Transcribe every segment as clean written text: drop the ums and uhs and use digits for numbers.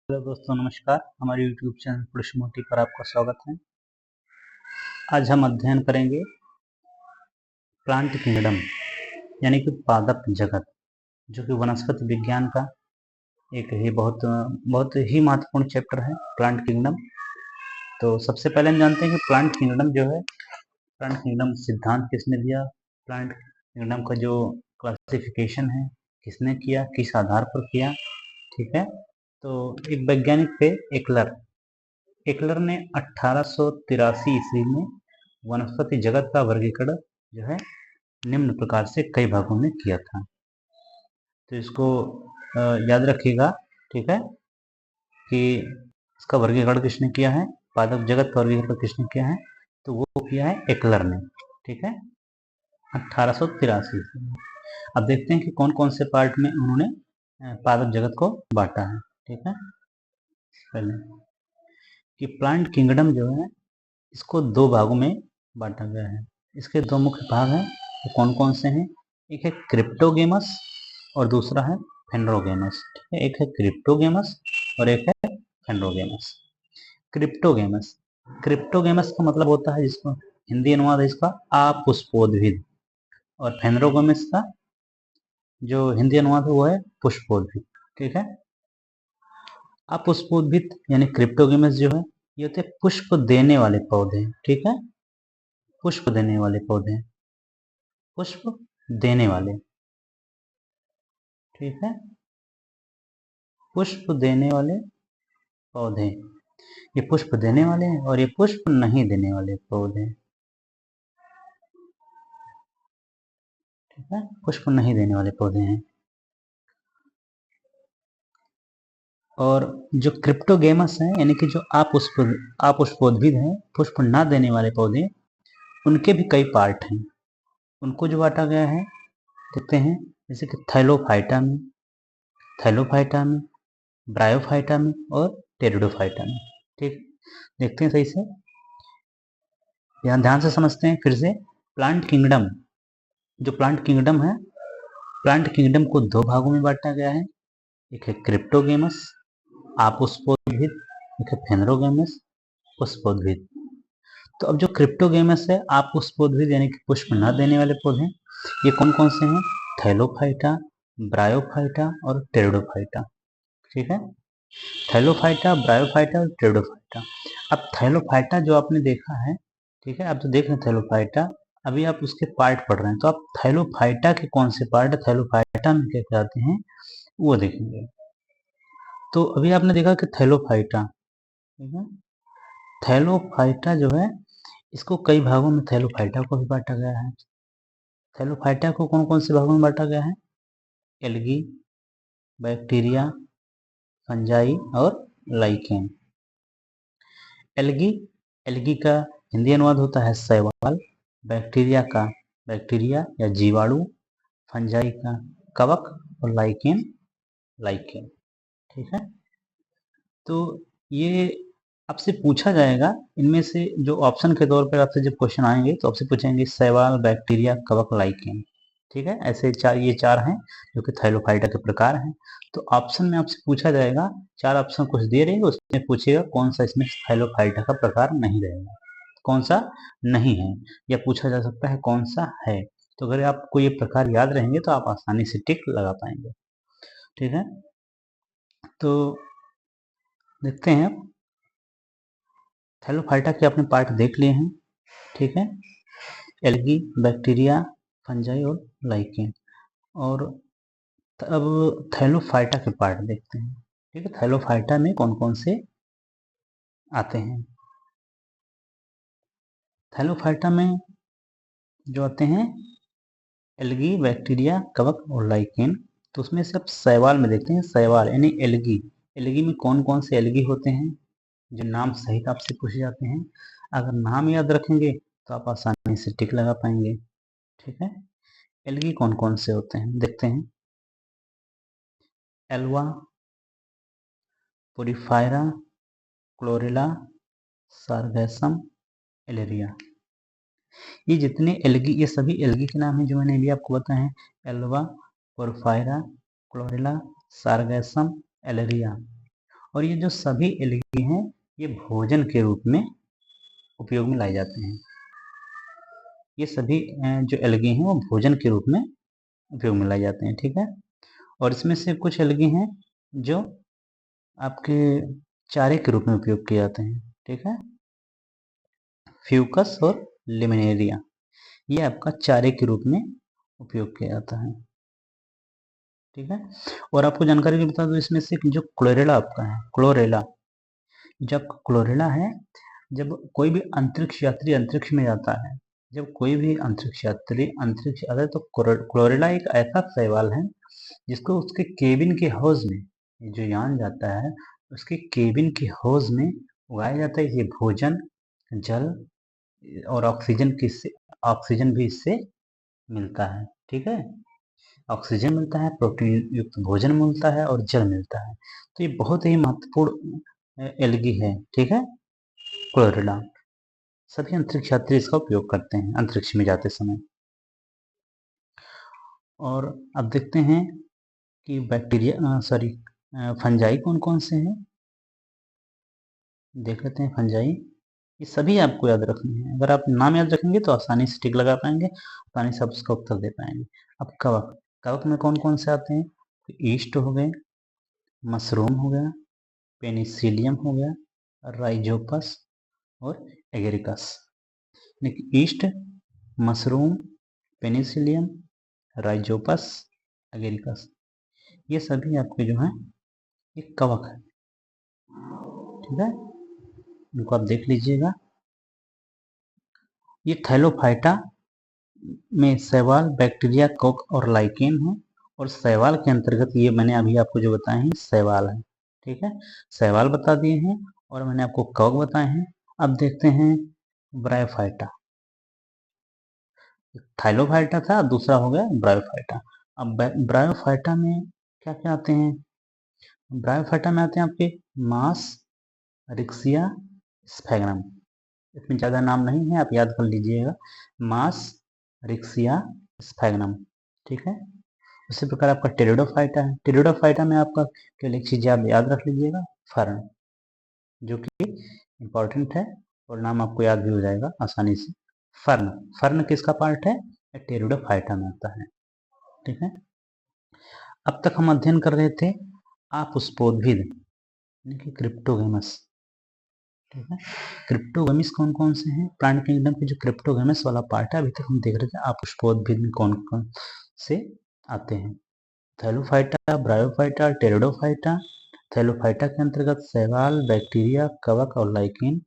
Hello दोस्तों, नमस्कार। हमारे YouTube चैनल कृषि मोटी पर आपका स्वागत है। आज हम अध्ययन करेंगे प्लांट किंगडम यानी कि पादप जगत, जो कि वनस्पति विज्ञान का एक ही बहुत ही महत्वपूर्ण चैप्टर है, प्लांट किंगडम। तो सबसे पहले हम जानते हैं कि प्लांट किंगडम जो है, प्लांट किंगडम सिद्धांत किसने दिया, प्लांट किंगडम का जो क्लासिफिकेशन है किसने किया, किस आधार पर किया। ठीक है, तो एक वैज्ञानिक थे एकलर ने 1883 ईस्वी में वनस्पति जगत का वर्गीकरण जो है निम्न प्रकार से कई भागों में किया था। तो इसको याद रखिएगा, ठीक है, कि इसका वर्गीकरण किसने किया है, पादप जगत का वर्गीकरण किसने किया है, तो वो किया है एकलर ने। ठीक है, 1883 ईस्वी में। अब देखते हैं कि कौन कौन से पार्ट में उन्होंने पादप जगत को बांटा है। ठीक है, पहले कि प्लांट किंगडम जो है इसको दो भागों में बांटा गया है। इसके दो मुख्य भाग हैं, वो कौन कौन से हैं? एक है क्रिप्टोगेमस और दूसरा है फेनरोगेमस। ठीक है, एक है क्रिप्टोगेमस और एक है फेनरोगेमस। क्रिप्टोगेमस क्रिप्टोगेमस का मतलब होता है, जिसको हिंदी अनुवाद है इसका अपुष्पोद्भिद, और फेनरोगेमस का जो हिंदी अनुवाद है वो है पुष्पोद्भिद। ठीक है, अपुष्पोद्भिद यानी क्रिप्टोगेमस जो है ये होते हैं पुष्प देने वाले पौधे। ठीक है, पुष्प देने वाले पौधे, पुष्प देने वाले। ठीक है, पुष्प देने वाले पौधे, ये पुष्प देने वाले हैं और ये पुष्प नहीं देने वाले पौधे। ठीक है, पुष्प नहीं देने वाले पौधे हैं। और जो क्रिप्टोगेमस है यानी कि जो अपुष्पोद्भिद हैं, पुष्प ना देने वाले पौधे, उनके भी कई पार्ट हैं। उनको जो बांटा गया है देखते हैं, जैसे कि थैलोफाइटा में, ब्रायोफाइटा में और टेरिडोफाइटा में। ठीक, देखते हैं सही से, ध्यान से समझते हैं फिर से। प्लांट किंगडम, जो प्लांट किंगडम है, प्लांट किंगडम को दो भागों में बांटा गया है। एक है क्रिप्टोगेमस अपुष्पोद्भिद, एक है फेनरोगेमस पुष्पोद्भिद। तो अब जो क्रिप्टोगेमस है अपुष्पोद्भिद यानी कि पुष्प न देने वाले पौधे, ये कौन कौन से हैं? थैलोफाइटा, ब्रायोफाइटा और टेरिडोफाइटा। ठीक है, थैलोफाइटा, ब्रायोफाइटा और टेरिडोफाइटा। अब थैलोफाइटा जो आपने देखा है, ठीक है, आप जो देख रहे हैं थैलोफाइटा, अभी आप उसके पार्ट पढ़ रहे हैं, तो आप थैलोफाइटा के कौन से पार्ट, थैलोफाइटा में क्या क्या आते हैं वो देखेंगे। तो अभी आपने देखा कि थैलोफाइटा, ठीक है, थैलोफाइटा जो है इसको कई भागों में थैलोफाइटा को भी बांटा गया है। थैलोफाइटा को कौन कौन से भागों में बांटा गया है? एल्गी, बैक्टीरिया, फंजाई और लाइकेन। एल्गी, एल्गी का हिंदी अनुवाद होता है शैवाल, बैक्टीरिया या जीवाणु, फंजाई का कवक और लाइकेन लाइकेन। ठीक है, तो ये आपसे पूछा जाएगा, इनमें से जो ऑप्शन के तौर पर आपसे जब क्वेश्चन आएंगे तो आपसे पूछेंगे शैवाल, बैक्टीरिया, कवक, लाइकेन। ठीक है, ऐसे ये चार हैं जो कि थैलोफाइटा के प्रकार हैं। तो ऑप्शन में आपसे पूछा जाएगा, चार ऑप्शन कुछ दे रहे हैं, उसमें पूछेगा कौन सा इसमें थैलोफाइटा का प्रकार नहीं रहेगा, कौन सा नहीं है, या पूछा जा सकता है कौन सा है। तो अगर आपको ये प्रकार याद रहेंगे तो आप आसानी से टिक लगा पाएंगे। ठीक है, तो देखते हैं, थैलोफाइटा के अपने पार्ट देख लिए हैं। ठीक है, एल्गी, बैक्टीरिया, फंजाई और लाइकेन। और अब थैलोफाइटा के पार्ट देखते हैं। ठीक है, थैलोफाइटा में कौन कौन से आते हैं? थैलोफाइटा में जो आते हैं एल्गी, बैक्टीरिया, कवक और लाइकेन। तो उसमें से अब शैवाल में देखते हैं। शैवाल यानी एल्गी, एल्गी में कौन कौन से एल्गी होते हैं जो नाम सहित आपसे पूछे जाते हैं? अगर नाम याद रखेंगे तो आप आसानी से टिक लगा पाएंगे। ठीक है, एल्गी कौन कौन से होते हैं देखते हैं। Ulva, Porphyra, Chlorella, Sargassum, Alaria. ये जितने एल्गी, ये सभी एल्गी के नाम हैं जो मैंने अभी आपको बताए हैं। Ulva, Porphyra, Chlorella, Sargassum, Alaria. और ये जो सभी एल्गी हैं ये भोजन के रूप में उपयोग में लाए जाते हैं। ये सभी जो एल्गी हैं वो भोजन के रूप में उपयोग में लाए जाते हैं, ठीक है। और इसमें से कुछ एल्गी हैं जो आपके चारे के रूप में उपयोग किए जाते हैं, ठीक है। फ्यूकस और लिमिनेरिया ये आपका चारे के रूप में उपयोग किया जाता है, ठीक है। और आपको जानकारी भी बता दूं, इसमें से जो क्लोरेला आपका है, क्लोरेला, जब क्लोरेला है, जब कोई भी अंतरिक्ष यात्री अंतरिक्ष में जाता है, जब कोई भी अंतरिक्ष यात्री अंतरिक्ष आता है तो क्लोरेला एक ऐसा शैवाल है जिसको उसके केबिन के हौज में, जो यान जाता है उसके केबिन के हौज में उगाया जाता है। ये भोजन, जल और ऑक्सीजन किससे, ऑक्सीजन भी इससे मिलता है, ठीक है। ऑक्सीजन मिलता है, प्रोटीन युक्त भोजन मिलता है और जल मिलता है। तो ये बहुत ही महत्वपूर्ण एल्गी है, ठीक है, क्लोरेला। सभी अंतरिक्ष यात्री इसका उपयोग करते हैं अंतरिक्ष में जाते समय। और अब देखते हैं कि बैक्टीरिया फंजाई कौन कौन से हैं। देख लेते हैं फंजाई, ये सभी आपको याद रखने हैं। अगर आप नाम याद रखेंगे तो आसानी से टिक लगा पाएंगे, आसानी से आप उसका उत्तर दे पाएंगे। अब कवक, कवक में कौन कौन से आते हैं, ईस्ट हो गए, मशरूम हो गया, पेनिसिलियम हो गया, राइजोपस और agaricus. East, mushroom, Penicillium, Rhizopus, agaricus, ये सभी आपके जो हैं ये कवक है, ठीक है। इनको आप देख लीजिएगा। ये थैलोफाइटा में शैवाल, बैक्टीरिया, कवक और लाइकेन है। और शैवाल के अंतर्गत ये मैंने अभी आपको जो बताए हैं शैवाल है, ठीक है। शैवाल बता दिए हैं और मैंने आपको कवक बताए हैं। अब देखते हैं ब्रायोफाइटा। थाइलोफाइटा था, दूसरा हो गया ब्रायोफाइटा। अब ब्रायोफाइटा में क्या क्या आते हैं, ब्रायोफाइटा में आते हैं आपके मास, रिक्सिया, स्फैग्नम। इसमें ज़्यादा नाम नहीं है, आप याद कर लीजिएगा, मास, रिक्सिया, स्फैग्नम, ठीक है। उसी प्रकार आपका टेरिडोफाइटा है। टेरिडोफाइटा में आपका क्या एक चीज़ आप याद रख लीजिएगा, फर्न, जो कि इंपॉर्टेंट है और नाम आपको याद भी हो जाएगा आसानी से। फर्न, फर्न किसका पार्ट है, टेरिडोफाइटा में आता है, ठीक है। अब तक हम अध्ययन कर रहे थे अपुष्पोद्भिद यानी कि क्रिप्टोगेमस, ठीक है। क्रिप्टोगेमिस कौन कौन से हैं, प्लांट किंगडम के जो क्रिप्टोगेमस वाला पार्ट है अभी तक हम देख रहे थे अपुष्पोद्भिद में कौन कौन से आते हैं। Thallophyta, bryophyta, pteridophyta. थैलोफाइटा के अंतर्गत शैवाल, बैक्टीरिया, कवक और लाइकेन।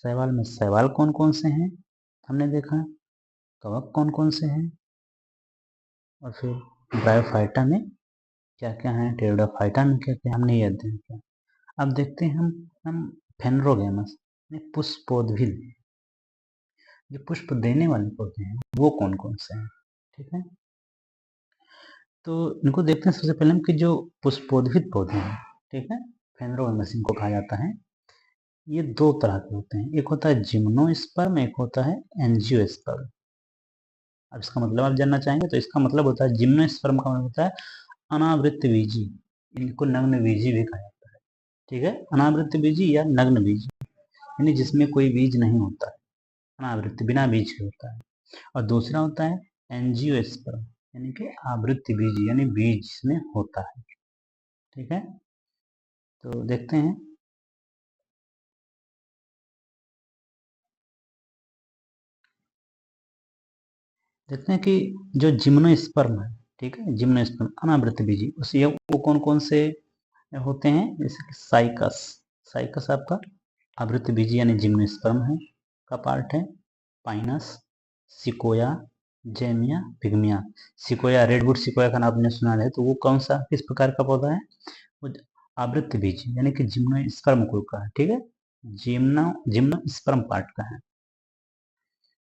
शैवाल में शैवाल कौन कौन से हैं हमने देखा, कवक कौन कौन से हैं, और फिर ब्रायोफाइटा में क्या क्या है, टेरिडोफाइटा में क्या क्या, हमने ये अध्ययन किया। अब देखते हैं हम फेनरोगेमस पुष्पोद्भिद, जो पुष्प देने वाले पौधे हैं वो कौन कौन से हैं, ठीक है। तो इनको देखते हैं सबसे पहले हम कि जो पुष्पोद्भिद पौधे हैं, ठीक है, फेनरोगेमस इनको कहा जाता है। ये दो तरह के होते हैं, एक होता है जिम्नोस्पर्म, एक होता है एंजियोस्पर्म। अब इसका मतलब आप जानना चाहेंगे तो इसका मतलब होता है, जिम्नोस्पर्म का मतलब होता है अनावृत बीजी, इनको नग्न बीजी भी कहा जाता है, ठीक है। अनावृत बीजी या नग्न बीजी यानी जिसमें कोई बीज नहीं होता है, अनावृत बिना बीज के होता है। और दूसरा होता है एंजियोस्पर्म यानी कि आवृत बीज यानी बीज में होता है, ठीक है। तो देखते हैं, देखते हैं कि जो जिम्नोस्पर्म है, ठीक है, जिम्नोस्पर्म अनावृत बीजी, उसे वो कौन कौन से होते हैं, जैसे कि साइकस, साइकस आपका आवृत बीजी यानी जिम्नोस्पर्म है का पार्ट है। Pinus, Sequoia, Zamia, pygmaea. Sequoia, redwood Sequoia का नाम आपने सुना है, तो वो कौन सा किस प्रकार का पौधा है, वो आवृत बीजी यानी कि जिम्नोस्पर्म कुल का है, ठीक है, जिम्नोस्पर्म पार्ट का है,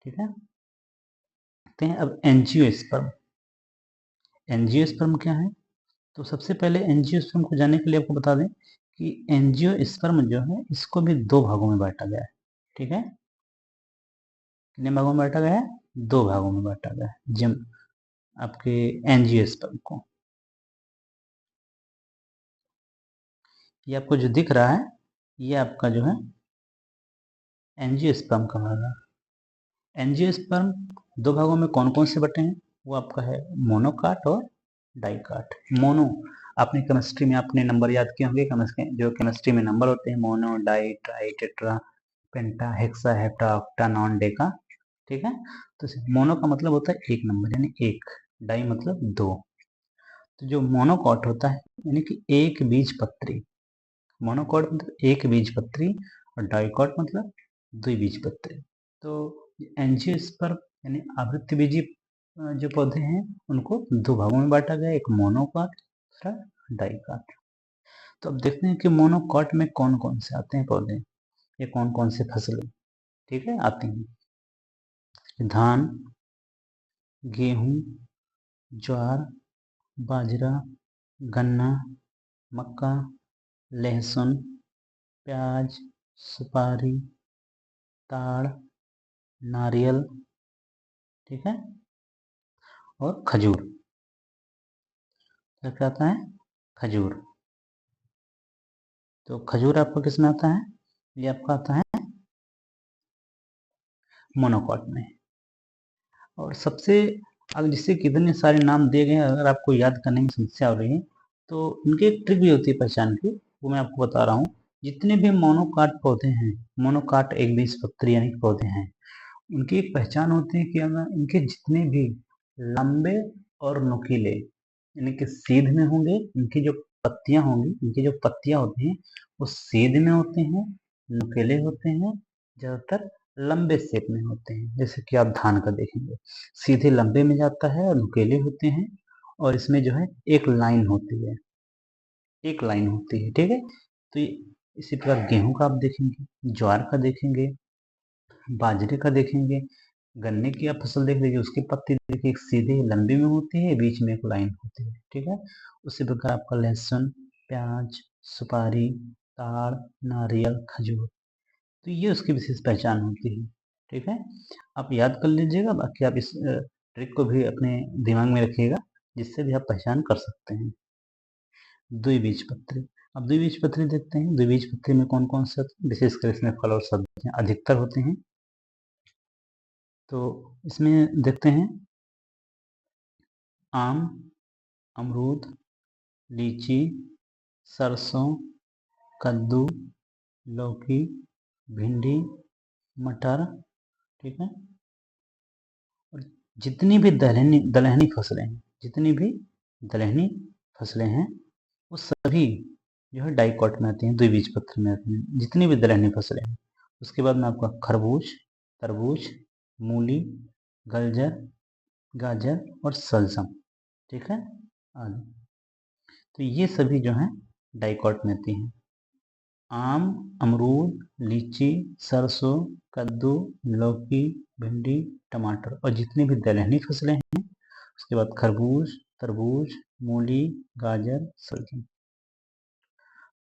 ठीक है। देखते हैं अब एंजियोस्पर्म। एंजियोस्पर्म क्या है, तो सबसे पहले एंजियोस्पर्म को जानने के लिए आपको बता दें कि एंजियोस्पर्म जो है इसको भी दो भागों में बांटा गया है, ठीक है। कितने भागों में बांटा गया है, दो भागों में बांटा गया है जिम आपके एंजियोस्पर्म को। ये आपको जो दिख रहा है ये आपका जो है एंजियोस्पर्म का भाग है। एंजियोस्पर्म दो भागों में कौन कौन से बटे हैं, वो आपका है मोनोकाट और डाइकाट। मोनो आपने केमिस्ट्री में आपने नंबर याद किए होंगे, जो केमिस्ट्री में नंबर होते हैं mono, di, tri, tetra, penta, hexa, hepta, octa, non, deca. ठीक है, तो मोनो का मतलब होता है एक नंबर यानी एक, डाई मतलब दो। तो जो मोनोकॉट होता है यानी कि एक बीज पत्री, मोनोकॉट मतलब एक बीज पत्री और डाइकॉट मतलब द्विबीज पत्री। तो एंजियोस्पर्म यानी आवृत्तबीजी जो पौधे हैं उनको दो भागों में बांटा गया, एक मोनोकॉट दूसरा डाइकॉट। तो अब देखते हैं कि मोनोकॉट में कौन कौन से आते हैं पौधे, ये कौन कौन से फसलें ठीक है आती हैं। धान, गेहूं, ज्वार, बाजरा, गन्ना, मक्का, लहसुन, प्याज, सुपारी, ताड़, नारियल, ठीक है, और खजूर। क्या आता है, खजूर। तो खजूर आपका किस में आता है, ये आपका आता है मोनोकॉट में। और सबसे अब जिससे कितने सारे नाम दिए गए हैं, अगर आपको याद करने में समस्या हो रही है तो उनकी एक ट्रिक भी होती है पहचान की, वो मैं आपको बता रहा हूँ। जितने भी मोनोकाट पौधे हैं, मोनोकाट एक बीजपत्री यानी पौधे हैं, उनकी एक पहचान होती है कि अगर इनके जितने भी लंबे और नुकीले यानी कि सीध में होंगे, इनकी जो पत्तियां होंगी, इनकी जो पत्तियां होती हैं वो सीध में होते हैं, नुकीले होते हैं, ज्यादातर लंबे शेप में होते हैं। जैसे कि आप धान का देखेंगे, सीधे लंबे में जाता है और नुकीले होते हैं, और इसमें जो है एक लाइन होती है, एक लाइन होती है, ठीक है। तो इसी प्रकार गेहूं का आप देखेंगे, ज्वार का देखेंगे, बाजरे का देखेंगे, गन्ने की आप फसल देख लीजिए, उसकी पत्ती देखिए एक सीधी लंबी में होती है, बीच में एक लाइन होती है, ठीक है। उसी प्रकार आपका लहसुन, प्याज, सुपारी, ताड़, नारियल, खजूर, तो ये उसकी विशेष पहचान होती है, ठीक है। आप याद कर लीजिएगा, बाकी आप इस ट्रिक को भी अपने दिमाग में रखिएगा, जिससे भी आप पहचान कर सकते हैं। द्विबीजपत्री, अब द्विबीजपत्री देखते हैं, द्विबीजपत्री में कौन कौन से होते हैं, विशेषकर इसमें फल और सब्जियां अधिकतर होते हैं। तो इसमें देखते हैं आम, अमरूद, लीची, सरसों, कद्दू, लौकी, भिंडी, मटर, ठीक है। और जितनी भी दलहनी फसलें हैं, जितनी भी दलहनी फसलें हैं वो सभी जो है डाइकॉट में आती हैं, द्विबीजपत्री में आती हैं, जितनी भी दलहनी फसलें हैं। उसके बाद में आपका खरबूज, तरबूज, मूली, गलजर, गाजर और सलजम, ठीक है, आदि। तो ये सभी जो हैं डाइकॉट में आती हैं। आम, अमरूद, लीची, सरसों, कद्दू, लौकी, भिंडी, टमाटर और जितनी भी दलहनी फसलें हैं, उसके बाद खरबूज, तरबूज, मूली, गाजर, सलजम।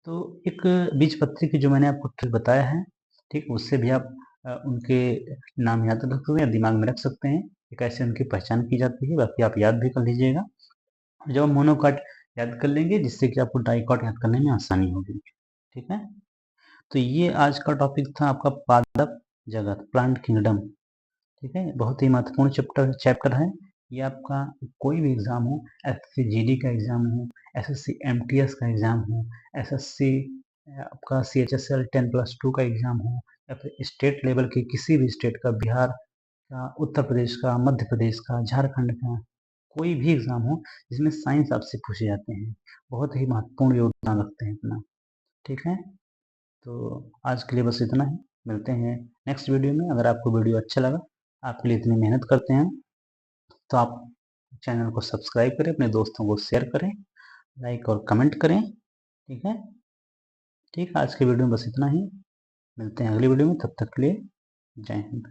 तो एक बीज पत्री की जो मैंने आपको ट्रिक बताया है, ठीक, उससे भी आप उनके नाम याद रख सकते हैं या दिमाग में रख सकते हैं कि कैसे उनकी पहचान की जाती है, बाकी आप याद भी कर लीजिएगा। जब हम मोनोकॉट याद कर लेंगे, जिससे कि आपको डाइकॉट याद करने में आसानी होगी, ठीक है। तो ये आज का टॉपिक था आपका पादप जगत, प्लांट किंगडम, ठीक है। बहुत ही महत्वपूर्ण चैप्टर है ये आपका। कोई भी एग्जाम हो, एसएससी जीडी का एग्जाम हो, एसएससी एमटीएस का एग्जाम हो, एसएससी आपका सीएचएसएल 10+2 का एग्जाम हो, या फिर स्टेट लेवल के किसी भी स्टेट का, बिहार का, उत्तर प्रदेश का, मध्य प्रदेश का, झारखंड का, कोई भी एग्जाम हो जिसमें साइंस आपसे पूछे जाते हैं, बहुत ही महत्वपूर्ण योगदान रखते हैं अपना, ठीक है। तो आज के लिए बस इतना ही, मिलते हैं नेक्स्ट वीडियो में। अगर आपको वीडियो अच्छा लगा, आपके लिए इतनी मेहनत करते हैं, तो आप चैनल को सब्सक्राइब करें, अपने दोस्तों को शेयर करें, लाइक और कमेंट करें, ठीक है। ठीक है, आज के वीडियो में बस इतना ही, मिलते हैं अगली वीडियो में, तब तक के लिए जय हिंद।